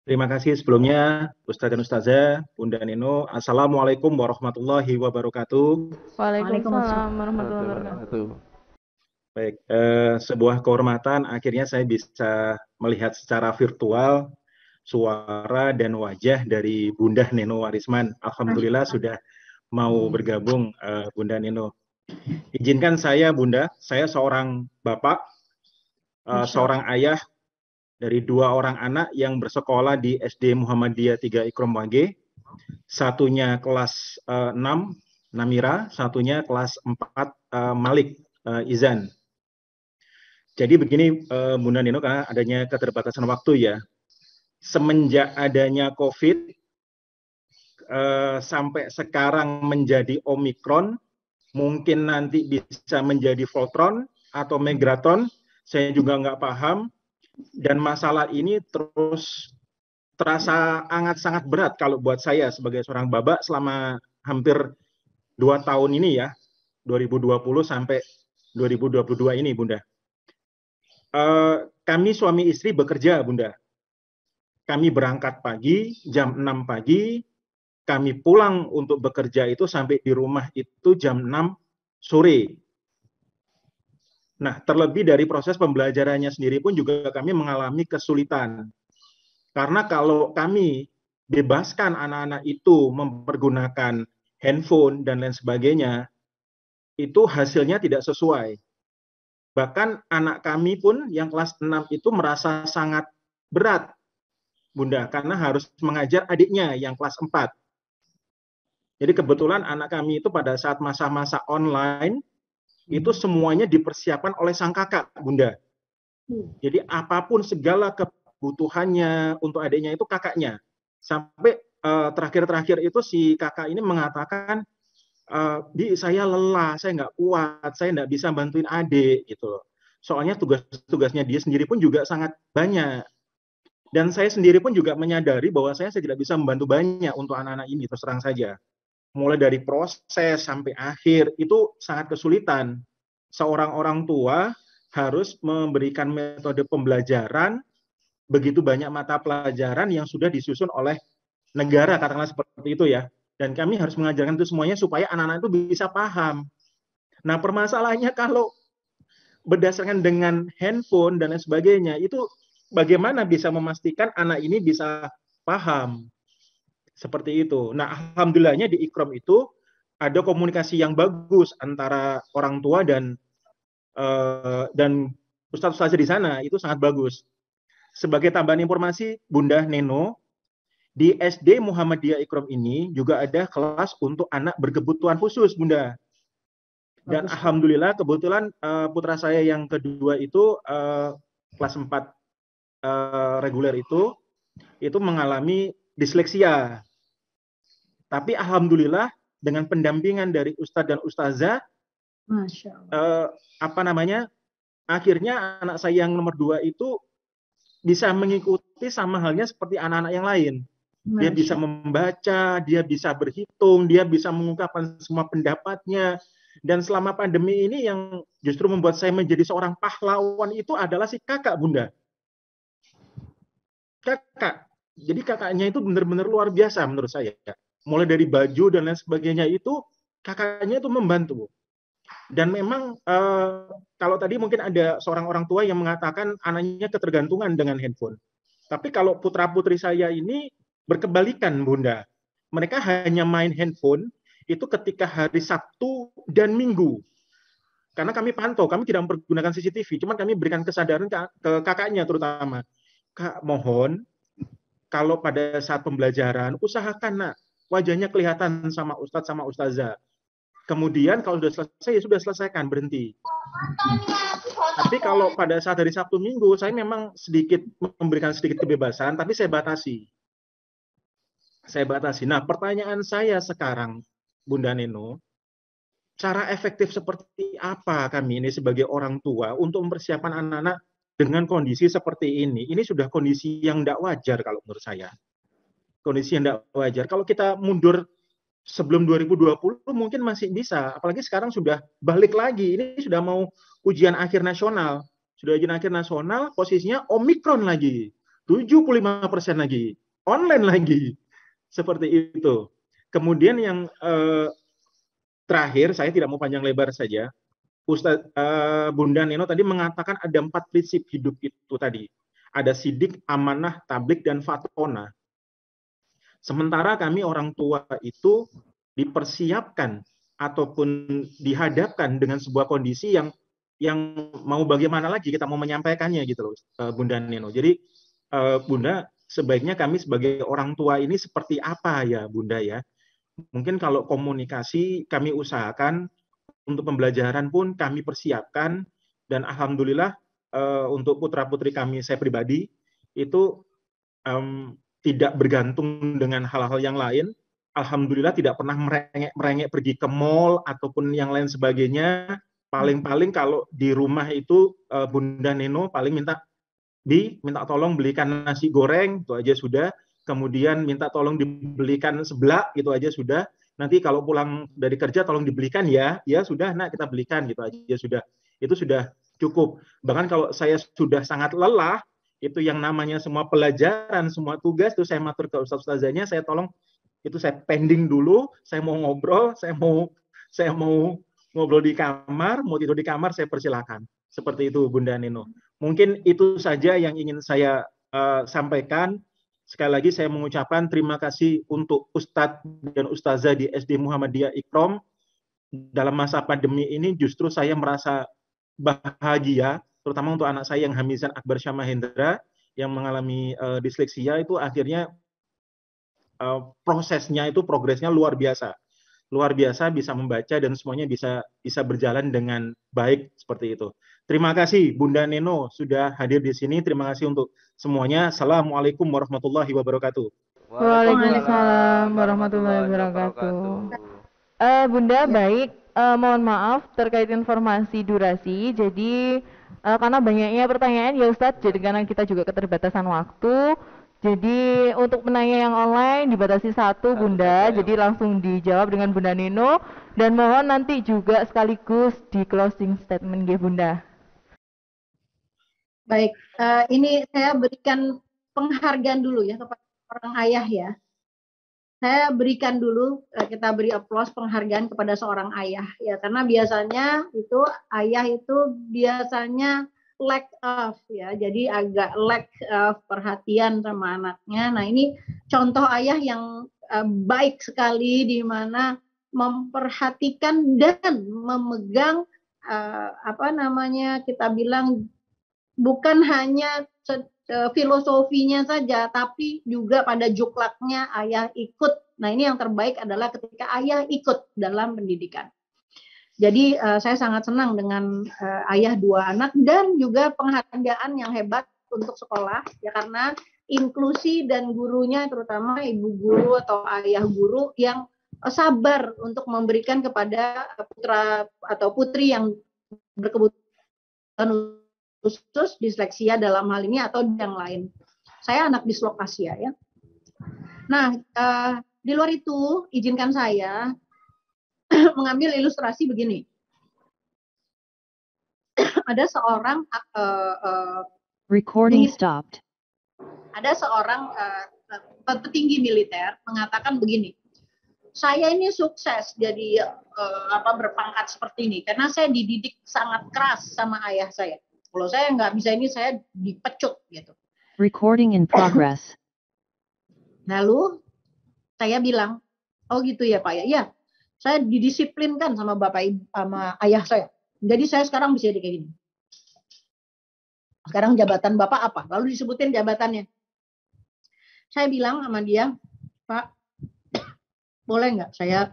Terima kasih sebelumnya Ustadz dan Ustazah, Bunda Nino. Assalamualaikum warahmatullahi wabarakatuh. Waalaikumsalam warahmatullahi Warahmatullahi wabarakatuh. wabarakatuh. Baik, sebuah kehormatan akhirnya saya bisa melihat secara virtual suara dan wajah dari Bunda Nino Warisman. Alhamdulillah sudah mau bergabung, Bunda Nino. Izinkan saya, Bunda, saya seorang bapak, seorang ayah dari dua orang anak yang bersekolah di SD Muhammadiyah 3 Ikrom Wage. Satunya kelas 6, Namira, satunya kelas 4, Malik, Izan. Jadi begini, Bunda Nino, karena adanya keterbatasan waktu ya, semenjak adanya COVID, sampai sekarang menjadi Omikron, mungkin nanti bisa menjadi Voltron atau Megatron, saya juga nggak paham, dan masalah ini terus terasa sangat berat kalau buat saya sebagai seorang baba selama hampir 2 tahun ini ya, 2020 sampai 2022 ini, Bunda. Kami suami istri bekerja, Bunda. Kami berangkat pagi, jam 6 pagi, kami pulang untuk bekerja itu sampai di rumah itu jam 6 sore. Nah, terlebih dari proses pembelajarannya sendiri pun juga kami mengalami kesulitan. Karena kalau kami bebaskan anak-anak itu mempergunakan handphone dan lain sebagainya, itu hasilnya tidak sesuai. Bahkan anak kami pun yang kelas 6 itu merasa sangat berat, Bunda, karena harus mengajar adiknya yang kelas 4. Jadi kebetulan anak kami itu pada saat masa-masa online, itu semuanya dipersiapkan oleh sang kakak, Bunda. Jadi apapun segala kebutuhannya untuk adiknya itu kakaknya. Sampai terakhir-terakhir itu si kakak ini mengatakan, Di, saya lelah, saya nggak kuat, saya nggak bisa bantuin adik gitu. Soalnya tugas-tugasnya dia sendiri pun juga sangat banyak. Dan saya sendiri pun juga menyadari bahwa saya tidak bisa membantu banyak untuk anak-anak ini, terus terang saja. Mulai dari proses sampai akhir itu sangat kesulitan. Seorang orang tua harus memberikan metode pembelajaran begitu banyak mata pelajaran yang sudah disusun oleh negara, katakanlah seperti itu ya. Dan kami harus mengajarkan itu semuanya supaya anak-anak itu bisa paham. Nah, permasalahannya kalau berdasarkan dengan handphone dan lain sebagainya, itu bagaimana bisa memastikan anak ini bisa paham? Seperti itu. Nah, alhamdulillahnya di Ikrom itu ada komunikasi yang bagus antara orang tua dan ustadz-ustadz di sana, itu sangat bagus. Sebagai tambahan informasi, Bunda Neno, di SD Muhammadiyah Ikrom ini juga ada kelas untuk anak berkebutuhan khusus, Bunda. Dan alhamdulillah kebetulan putra saya yang kedua itu kelas 4 reguler itu mengalami disleksia. Tapi alhamdulillah dengan pendampingan dari ustadz dan ustazah, akhirnya anak saya yang nomor 2 itu bisa mengikuti sama halnya seperti anak-anak yang lain. Dia bisa membaca, dia bisa berhitung, dia bisa mengungkapkan semua pendapatnya. Dan selama pandemi ini yang justru membuat saya menjadi seorang pahlawan itu adalah si kakak, Bunda. Kakak. Jadi kakaknya itu benar-benar luar biasa menurut saya. Mulai dari baju dan lain sebagainya itu, kakaknya itu membantu. Dan memang kalau tadi mungkin ada seorang orang tua yang mengatakan anaknya ketergantungan dengan handphone. Tapi kalau putra-putri saya ini berkebalikan, Bunda. Mereka hanya main handphone itu ketika hari Sabtu dan Minggu. Karena kami pantau, kami tidak mempergunakan CCTV, cuma kami berikan kesadaran ke kakaknya terutama. Kak, mohon, kalau pada saat pembelajaran, usahakan nak, wajahnya kelihatan sama Ustadz sama Ustazah. Kemudian kalau sudah selesai, ya sudah selesaikan, berhenti. Tapi kalau pada saat hari Sabtu Minggu, saya memang sedikit memberikan sedikit kebebasan, tapi saya batasi. Nah, pertanyaan saya sekarang, Bunda Neno, cara efektif seperti apa kami ini sebagai orang tua untuk mempersiapkan anak-anak dengan kondisi seperti ini? Ini sudah kondisi yang tidak wajar kalau menurut saya. Kondisi yang tidak wajar. Kalau kita mundur sebelum 2020 mungkin masih bisa, apalagi sekarang sudah balik lagi. Ini sudah mau ujian akhir nasional. Sudah ujian akhir nasional, posisinya Omikron lagi. 75% lagi online lagi. Seperti itu. Kemudian yang terakhir, saya tidak mau panjang lebar saja. Bunda Neno tadi mengatakan ada 4 prinsip hidup itu tadi. Ada sidik, amanah, tablik, dan fatona. Sementara kami orang tua itu dipersiapkan ataupun dihadapkan dengan sebuah kondisi yang mau bagaimana lagi kita mau menyampaikannya gitu loh, Bunda Neno. Jadi Bunda, sebaiknya kami sebagai orang tua ini seperti apa ya Bunda ya? Mungkin kalau komunikasi kami usahakan, untuk pembelajaran pun kami persiapkan, dan alhamdulillah untuk putra-putri kami, saya pribadi, itu tidak bergantung dengan hal-hal yang lain. Alhamdulillah tidak pernah merengek pergi ke mall ataupun yang lain sebagainya. Paling-paling kalau di rumah itu Bunda Neno paling minta tolong belikan nasi goreng, itu aja sudah. Kemudian minta tolong dibelikan seblak, gitu aja sudah. Nanti kalau pulang dari kerja tolong dibelikan ya sudah nak kita belikan, gitu aja sudah. Itu sudah cukup. Bahkan kalau saya sudah sangat lelah, itu yang namanya semua pelajaran, semua tugas itu saya matur ke ustaz-ustazanya, saya tolong itu saya pending dulu, saya mau ngobrol, saya mau ngobrol di kamar, mau tidur di kamar, saya persilakan. Seperti itu Bunda Neno. Mungkin itu saja yang ingin saya sampaikan. Sekali lagi saya mengucapkan terima kasih untuk Ustadz dan Ustazah di SD Muhammadiyah Ikrom. Dalam masa pandemi ini justru saya merasa bahagia, terutama untuk anak saya yang Hamizan Akbar Syamahendra yang mengalami disleksia, itu akhirnya prosesnya itu progresnya luar biasa. Luar biasa, bisa membaca dan semuanya bisa berjalan dengan baik seperti itu. Terima kasih Bunda Neno sudah hadir di sini. Terima kasih untuk semuanya. Assalamualaikum warahmatullahi wabarakatuh. Waalaikumsalam warahmatullahi wabarakatuh. Bunda, baik. Mohon maaf terkait informasi durasi. Jadi karena banyaknya pertanyaan ya Ustadz, jadi karena kita juga keterbatasan waktu. Jadi untuk penanya yang online dibatasi satu Bunda, jadi langsung dijawab dengan Bunda Neno, dan mohon nanti juga sekaligus di closing statement ya Bunda. Baik, ini saya berikan penghargaan dulu ya kepada orang ayah ya. Saya berikan dulu, kita beri aplaus penghargaan kepada seorang ayah ya, karena biasanya itu ayah itu biasanya lack of ya, jadi agak lack of perhatian sama anaknya. Nah ini contoh ayah yang baik sekali, di mana memperhatikan dan memegang kita bilang bukan hanya filosofinya saja, tapi juga pada juklaknya ayah ikut. Nah ini yang terbaik adalah ketika ayah ikut dalam pendidikan. Jadi saya sangat senang dengan ayah 2 anak, dan juga penghargaan yang hebat untuk sekolah ya, karena inklusi dan gurunya, terutama ibu guru atau ayah guru yang sabar untuk memberikan kepada putra atau putri yang berkebutuhan khusus disleksia dalam hal ini atau yang lain. Saya anak dislokasia ya. Nah, di luar itu izinkan saya mengambil ilustrasi begini. Ada seorang recording stopped. Ada seorang petinggi militer mengatakan begini. Saya ini sukses jadi berpangkat seperti ini karena saya dididik sangat keras sama ayah saya. Kalau saya nggak bisa ini, saya dipecut gitu. Recording in progress. Lalu saya bilang, oh gitu ya Pak ya. Iya, saya didisiplinkan sama sama ayah saya. Jadi saya sekarang bisa jadi kayak gini. Sekarang jabatan Bapak apa? Lalu disebutin jabatannya. Saya bilang sama dia, Pak, boleh nggak saya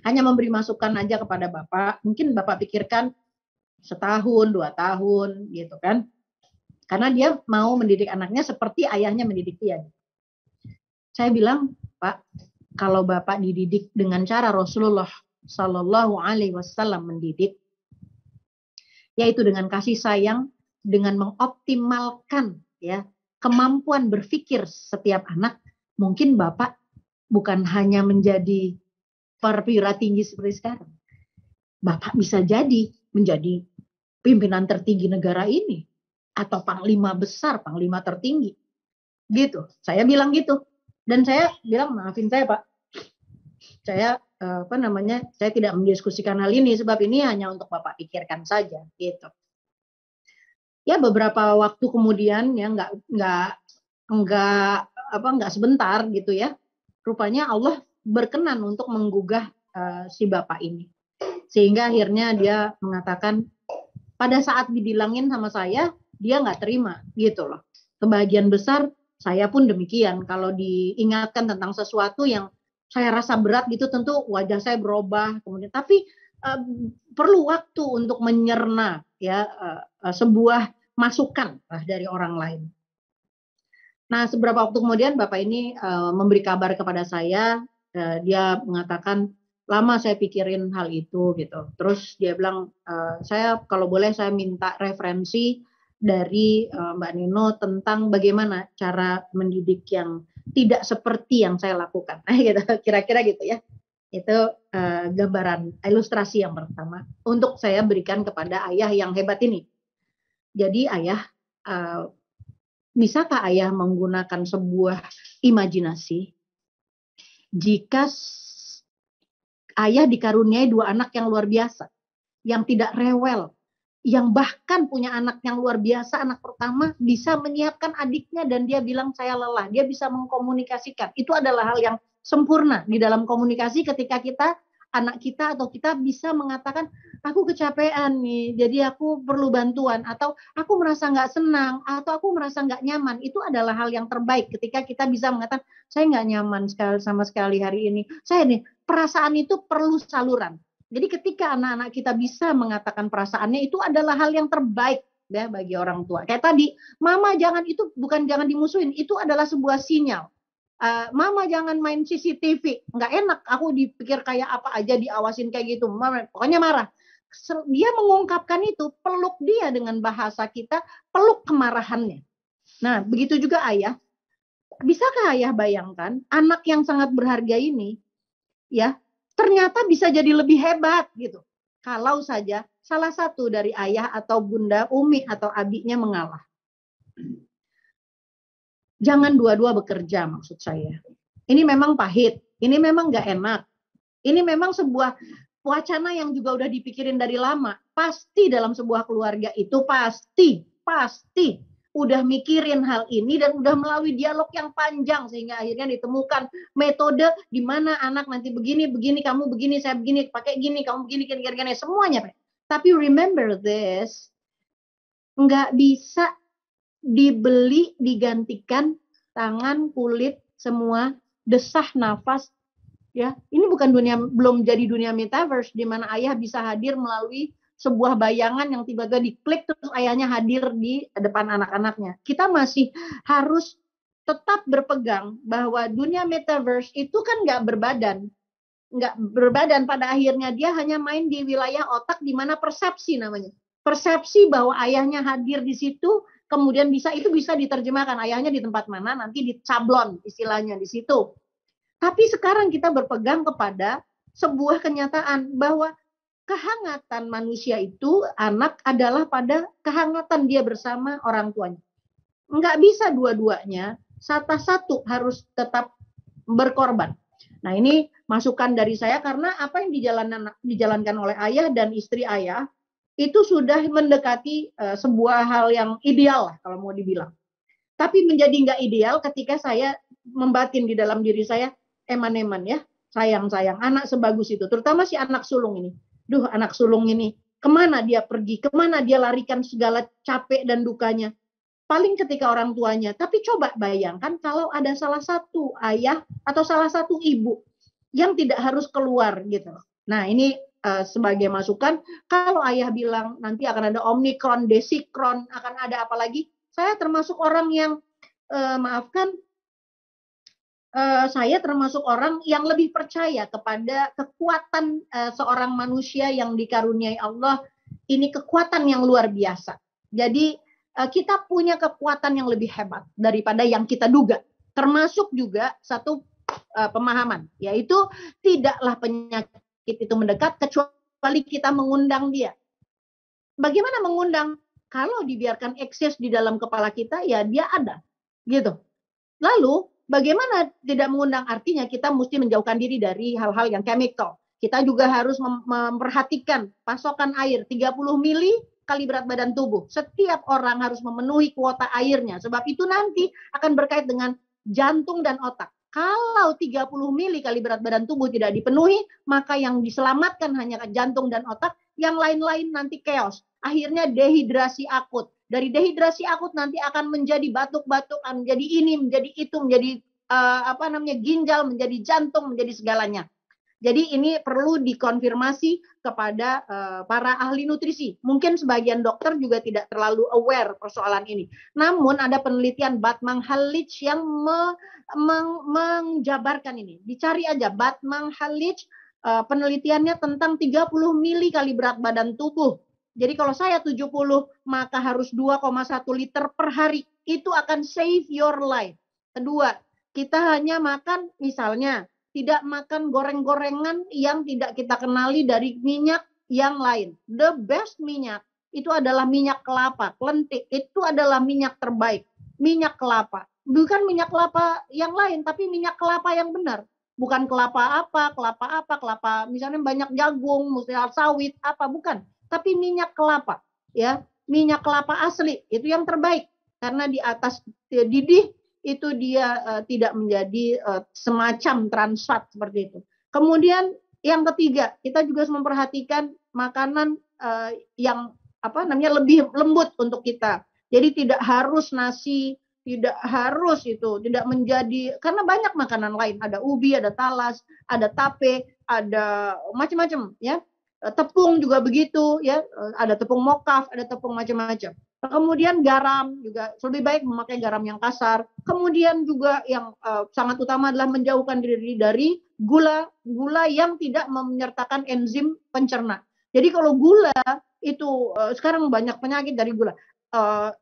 hanya memberi masukan aja kepada Bapak. Mungkin Bapak pikirkan setahun, 2 tahun, gitu kan. Karena dia mau mendidik anaknya seperti ayahnya mendidik dia. Saya bilang, Pak, kalau Bapak dididik dengan cara Rasulullah Shallallahu Alaihi Wasallam mendidik, yaitu dengan kasih sayang, dengan mengoptimalkan ya kemampuan berpikir setiap anak, mungkin Bapak bukan hanya menjadi perwira tinggi seperti sekarang. Bapak bisa jadi menjadi pimpinan tertinggi negara ini, atau panglima besar, panglima tertinggi. Gitu. Saya bilang gitu. Dan saya bilang, maafin saya Pak, saya saya tidak mendiskusikan hal ini sebab ini hanya untuk Bapak pikirkan saja gitu. Ya beberapa waktu kemudian ya nggak sebentar gitu ya. Rupanya Allah berkenan untuk menggugah si Bapak ini. Sehingga akhirnya dia mengatakan pada saat dibilangin sama saya dia nggak terima gitu loh. Kebahagiaan besar saya pun demikian. Kalau diingatkan tentang sesuatu yang saya rasa berat gitu tentu wajah saya berubah kemudian tapi perlu waktu untuk menyerna ya sebuah masukan dari orang lain. Nah, seberapa waktu kemudian Bapak ini memberi kabar kepada saya, dia mengatakan lama saya pikirin hal itu gitu. Terus dia bilang saya kalau boleh saya minta referensi dari Mbak Nino tentang bagaimana cara mendidik yang tidak seperti yang saya lakukan. Nah, gitu, kira-kira gitu ya. Itu gambaran ilustrasi yang pertama untuk saya berikan kepada ayah yang hebat ini. Jadi ayah, bisakah ayah menggunakan sebuah imajinasi jika ayah dikaruniai 2 anak yang luar biasa, yang tidak rewel, yang bahkan punya anak yang luar biasa, anak pertama bisa menyiapkan adiknya dan dia bilang saya lelah, dia bisa mengkomunikasikan. Itu adalah hal yang sempurna di dalam komunikasi ketika anak kita atau kita bisa mengatakan aku kecapean nih, jadi aku perlu bantuan atau aku merasa nggak senang atau aku merasa nggak nyaman. Itu adalah hal yang terbaik ketika kita bisa mengatakan saya nggak nyaman sama sekali hari ini. Saya nih perasaan itu perlu saluran. Jadi ketika anak-anak kita bisa mengatakan perasaannya itu adalah hal yang terbaik ya bagi orang tua. Kayak tadi, mama jangan itu bukan jangan dimusuhin, itu adalah sebuah sinyal. Mama jangan main CCTV, nggak enak. Aku dipikir kayak apa aja diawasin kayak gitu, mama, pokoknya marah. Dia mengungkapkan itu, peluk dia dengan bahasa kita, peluk kemarahannya. Nah, begitu juga ayah. Bisakah ayah bayangkan anak yang sangat berharga ini, ya? Ternyata bisa jadi lebih hebat gitu. Kalau saja salah satu dari ayah atau bunda, umi atau abinya mengalah. Jangan dua-dua bekerja maksud saya. Ini memang pahit, ini memang nggak enak. Ini memang sebuah wacana yang juga udah dipikirin dari lama. Pasti dalam sebuah keluarga itu pasti udah mikirin hal ini dan udah melalui dialog yang panjang sehingga akhirnya ditemukan metode di mana anak nanti begini, kamu begini, saya begini, pakai gini, kamu begini, gini, semuanya. Tapi remember this, nggak bisa dibeli, digantikan tangan, kulit, semua, desah nafas. Ya, ini bukan belum jadi dunia metaverse di mana ayah bisa hadir melalui sebuah bayangan yang tiba-tiba diklik terus ayahnya hadir di depan anak-anaknya. Kita masih harus tetap berpegang bahwa dunia metaverse itu kan nggak berbadan pada akhirnya dia hanya main di wilayah otak di mana persepsi namanya. Persepsi bahwa ayahnya hadir di situ, kemudian bisa diterjemahkan ayahnya di tempat mana, nanti dicablon istilahnya di situ. Tapi sekarang kita berpegang kepada sebuah kenyataan bahwa kehangatan manusia itu anak adalah pada kehangatan dia bersama orang tuanya. Nggak bisa dua-duanya, satu harus tetap berkorban. Nah ini masukan dari saya karena apa yang dijalankan oleh ayah dan istri ayah itu sudah mendekati sebuah hal yang ideal lah kalau mau dibilang. Tapi menjadi nggak ideal ketika saya membatin di dalam diri saya, eman-eman ya, sayang anak sebagus itu, terutama si anak sulung ini. Duh, anak sulung ini, kemana dia pergi, kemana dia larikan segala capek dan dukanya. Paling ketika orang tuanya. Tapi coba bayangkan kalau ada salah satu ayah atau salah satu ibu yang tidak harus keluar gitu. Nah ini sebagai masukan, kalau ayah bilang nanti akan ada Omikron, Desikron, akan ada apa lagi, saya termasuk orang yang, saya termasuk orang yang lebih percaya kepada kekuatan seorang manusia yang dikaruniai Allah. Ini kekuatan yang luar biasa. Jadi kita punya kekuatan yang lebih hebat daripada yang kita duga. Termasuk juga satu pemahaman, yaitu tidaklah penyakit itu mendekat kecuali kita mengundang dia. Bagaimana mengundang? Kalau dibiarkan eksis di dalam kepala kita, ya dia ada. Gitu. Lalu bagaimana tidak mengundang, artinya kita mesti menjauhkan diri dari hal-hal yang chemical. Kita juga harus memperhatikan pasokan air 30 mili kali berat badan tubuh. Setiap orang harus memenuhi kuota airnya, sebab itu nanti akan berkait dengan jantung dan otak. Kalau 30 mili kali berat badan tubuh tidak dipenuhi, maka yang diselamatkan hanya jantung dan otak, yang lain-lain nanti chaos. Akhirnya dehidrasi akut. Dari dehidrasi akut nanti akan menjadi batuk-batuk, menjadi ini, menjadi itu, menjadi ginjal, menjadi jantung, menjadi segalanya. Jadi ini perlu dikonfirmasi kepada para ahli nutrisi. Mungkin sebagian dokter juga tidak terlalu aware persoalan ini. Namun ada penelitian Batmang-Halich yang menjabarkan ini. Dicari aja Batmang-Halich, penelitiannya tentang 30 mili kali berat badan tubuh. Jadi kalau saya 70, maka harus 2,1 liter per hari. Itu akan save your life. Kedua, kita hanya makan misalnya tidak makan goreng-gorengan yang tidak kita kenali dari minyak yang lain. The best minyak itu adalah minyak kelapa, lentik. Itu adalah minyak terbaik. Minyak kelapa. Bukan minyak kelapa yang lain, tapi minyak kelapa yang benar. Bukan kelapa kelapa misalnya banyak jagung, misalnya sawit, bukan. Tapi minyak kelapa, ya. Minyak kelapa asli, itu yang terbaik. Karena di atas didih, itu dia tidak menjadi semacam trans fat seperti itu. Kemudian yang ketiga, kita juga harus memperhatikan makanan yang lebih lembut untuk kita. Jadi tidak harus nasi, tidak harus itu, tidak menjadi, karena banyak makanan lain, ada ubi, ada talas, ada tape, ada macam-macam, ya. Tepung juga begitu, ya. Ada tepung mokaf, ada tepung macam-macam. Kemudian garam juga lebih baik memakai garam yang kasar. Kemudian juga yang sangat utama adalah menjauhkan diri dari gula yang tidak menyertakan enzim pencerna. Jadi kalau gula itu sekarang banyak penyakit dari gula.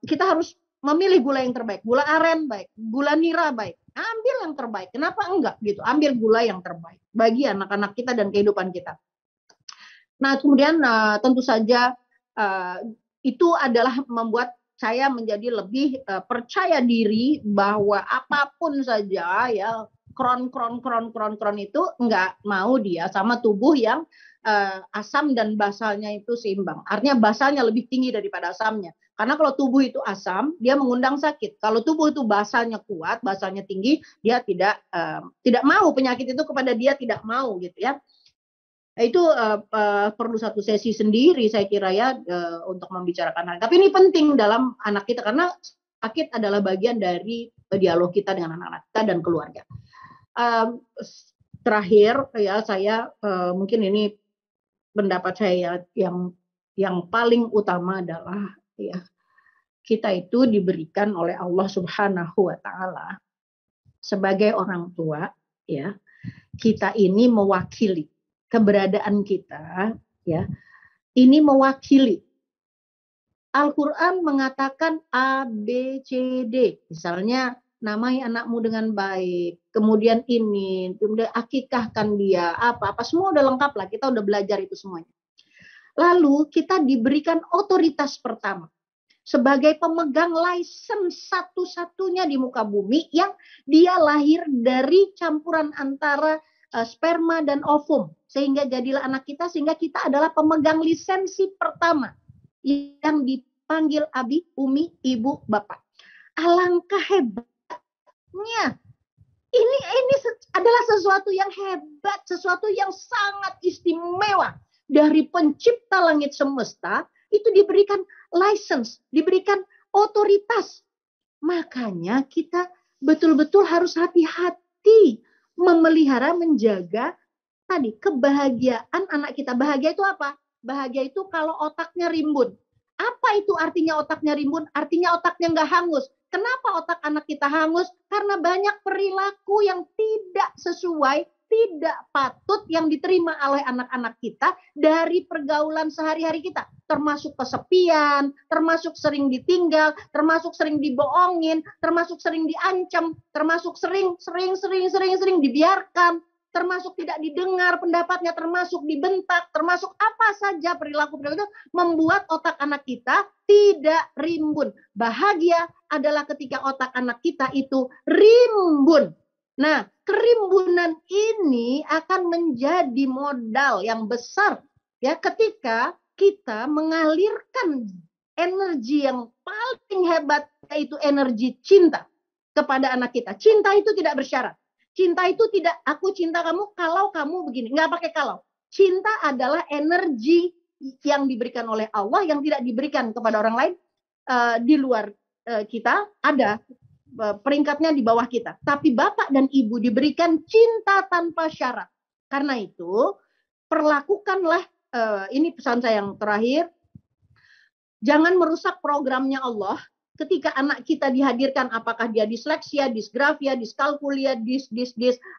Kita harus memilih gula yang terbaik. Gula aren baik, gula nira baik. Ambil yang terbaik. Kenapa enggak gitu? Ambil gula yang terbaik bagi anak-anak kita dan kehidupan kita. Nah, kemudian tentu saja itu adalah membuat saya menjadi lebih percaya diri bahwa apapun saja, ya, kron itu enggak mau dia sama tubuh yang asam dan basalnya itu seimbang. Artinya basalnya lebih tinggi daripada asamnya. Karena kalau tubuh itu asam, dia mengundang sakit. Kalau tubuh itu basalnya kuat, basalnya tinggi, dia tidak mau, penyakit itu kepada dia tidak mau gitu, ya. Itu perlu satu sesi sendiri saya kira, ya, untuk membicarakan hal. Tapi ini penting dalam anak kita karena sakit adalah bagian dari dialog kita dengan anak-anak kita dan keluarga. Terakhir, ya, saya mungkin ini pendapat saya yang paling utama adalah, ya, kita itu diberikan oleh Allah Subhanahu wa taala sebagai orang tua, ya. Kita ini mewakili keberadaan kita, ya, ini mewakili. Al-Quran mengatakan A, B, C, D. Misalnya, namai anakmu dengan baik, kemudian kemudian akikahkan dia, apa semua udah lengkap lah, kita udah belajar itu semuanya. Lalu kita diberikan otoritas pertama sebagai pemegang license satu-satunya di muka bumi yang dia lahir dari campuran antara sperma dan ovum, sehingga jadilah anak kita, sehingga kita adalah pemegang lisensi pertama yang dipanggil abi, umi, ibu, bapak. Alangkah hebatnya. Ini adalah sesuatu yang hebat, sesuatu yang sangat istimewa. Dari pencipta langit semesta itu diberikan license, diberikan otoritas. Makanya kita betul-betul harus hati-hati memelihara, menjaga tadi kebahagiaan anak kita. Bahagia itu apa? Bahagia itu kalau otaknya rimbun. Apa itu artinya otaknya rimbun? Artinya otaknya nggak hangus. Kenapa otak anak kita hangus? Karena banyak perilaku yang tidak sesuai, tidak patut yang diterima oleh anak-anak kita dari pergaulan sehari-hari kita. Termasuk kesepian, termasuk sering ditinggal, termasuk sering dibohongin, termasuk sering diancam, termasuk sering dibiarkan. termasuk tidak didengar pendapatnya, termasuk dibentak, termasuk apa saja perilaku-perilaku itu membuat otak anak kita tidak rimbun. Bahagia adalah ketika otak anak kita itu rimbun. Nah, kerimbunan ini akan menjadi modal yang besar ya ketika kita mengalirkan energi yang paling hebat, yaitu energi cinta kepada anak kita. Cinta itu tidak bersyarat. Cinta itu tidak aku cinta kamu kalau kamu begini. Nggak pakai kalau. Cinta adalah energi yang diberikan oleh Allah yang tidak diberikan kepada orang lain di luar kita. Ada peringkatnya di bawah kita. Tapi bapak dan ibu diberikan cinta tanpa syarat. Karena itu perlakukanlah, ini pesan saya yang terakhir, jangan merusak programnya Allah. Ketika anak kita dihadirkan, apakah dia disleksia, disgrafia, diskalkulia,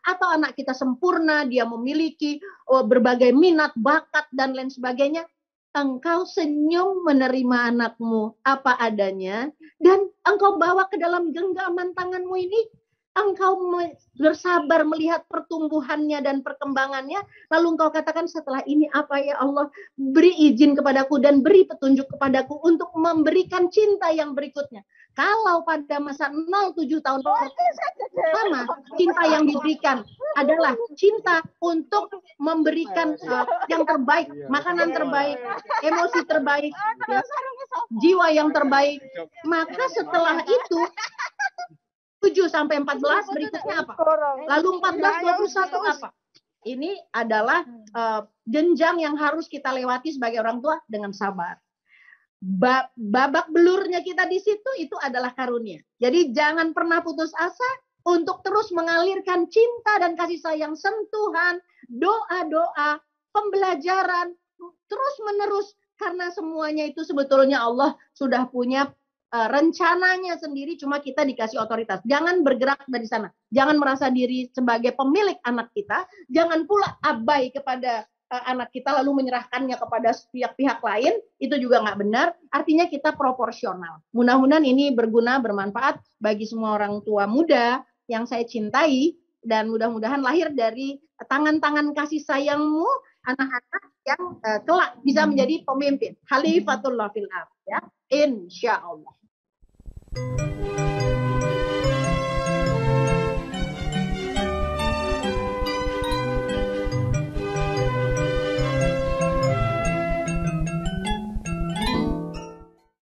atau anak kita sempurna, dia memiliki berbagai minat, bakat, dan lain sebagainya, engkau senyum menerima anakmu apa adanya, dan engkau bawa ke dalam genggaman tanganmu ini, engkau bersabar melihat pertumbuhannya dan perkembangannya, lalu engkau katakan setelah ini apa ya Allah, beri izin kepadaku dan beri petunjuk kepadaku untuk memberikan cinta yang berikutnya. Kalau pada masa 0-7 tahun pertama, cinta yang diberikan adalah cinta untuk memberikan yang terbaik, makanan terbaik, emosi terbaik, ya, jiwa yang terbaik. Maka setelah itu 7-14 berikutnya apa? Lalu 14-21 apa? Ini adalah jenjang yang harus kita lewati sebagai orang tua dengan sabar. Babak belurnya kita di situ itu adalah karunia. Jadi jangan pernah putus asa untuk terus mengalirkan cinta dan kasih sayang, sentuhan, doa-doa, pembelajaran, terus menerus. Karena semuanya itu sebetulnya Allah sudah punya rencananya sendiri, cuma kita dikasih otoritas. Jangan bergerak dari sana. Jangan merasa diri sebagai pemilik anak kita. Jangan pula abai kepada anak kita lalu menyerahkannya kepada pihak-pihak lain. Itu juga nggak benar. Artinya kita proporsional. Mudah-mudahan ini berguna, bermanfaat bagi semua orang tua muda yang saya cintai. Dan mudah-mudahan lahir dari tangan-tangan kasih sayangmu, anak-anak yang kelak bisa menjadi pemimpin. Khalifatullah fil ardh, ya. Insya Allah.